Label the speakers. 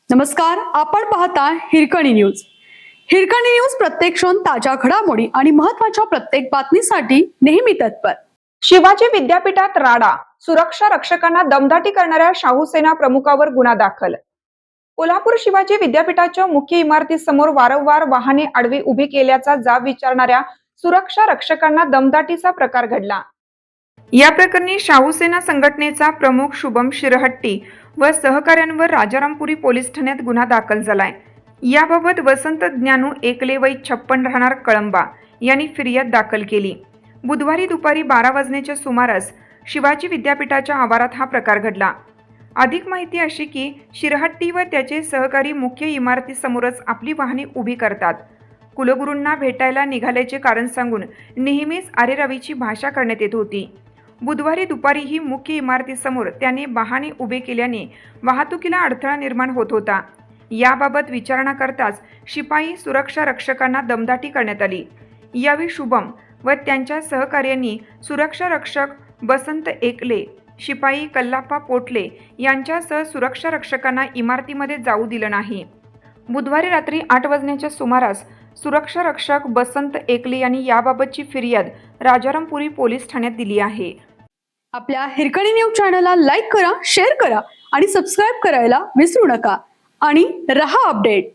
Speaker 1: नमस्कार, आपण पाहता हिरकणी न्यूज. हिरकणी न्यूज प्रत्येक क्षण ताज्या घडामोडी आणि महत्त्वाच्या प्रत्येक बातमीसाठी नेहमी तत्पर.
Speaker 2: शिवाजी विद्यापीठात राडा, सुरक्षा रक्षकांना दमदाटी करणाऱ्या शाहू सेना प्रमुखावर गुन्हा दाखल. कोल्हापूर शिवाजी विद्यापीठाच्या मुख्य इमारतीसमोर वारंवार वाहने आडवी उभी केल्याचा जाब विचारणाऱ्या सुरक्षा रक्षकांना दमदाटीचा प्रकार घडला. या प्रकरणी शाहू सेना संघटनेचा प्रमुख शुभम शिरहट्टी व सहकाऱ्यांवर राजारामपुरी पोलीस ठाण्यात गुन्हा दाखल झालाय. याबाबत वसंत ज्ञानू एकले वय 56 राहणार कळंबा यांनी फिर्याद दाखल केली. बुधवारी दुपारी 12 वाजण्याच्या सुमारास शिवाजी विद्यापीठाच्या आवारात हा प्रकार घडला. अधिक माहिती अशी की शिरहट्टी व त्याचे सहकारी मुख्य इमारतीसमोरच आपली वाहने उभी करतात. कुलगुरूंना भेटायला निघाल्याचे कारण सांगून नेहमीच अरेरावीची भाषा करण्यात येत होती. बुधवारी दुपारीही मुख्य इमारतीसमोर त्याने वाहने उभे केल्याने वाहतुकीला अडथळा निर्माण होत होता. याबाबत विचारणा करताच शिपाई सुरक्षा रक्षकांना दमदाटी करण्यात आली. यावेळी शुभम व त्यांच्या सहकार्यांनी सुरक्षा रक्षक बसंत एकले, शिपाई कल्लाप्पा पोटले यांच्यासह सुरक्षा रक्षकांना इमारतीमध्ये जाऊ दिलं नाही. बुधवारी रात्री 8 वाजण्याच्या सुमारास सुरक्षा रक्षक बसंत एकले यांनी याबाबतची फिर्याद राजारामपुरी पोलीस ठाण्यात दिली आहे.
Speaker 1: आपल्या हिरकणी न्यूज चॅनलला लाईक करा, शेअर करा आणि सबस्क्राईब करायला विसरू नका आणि रहा अपडेट.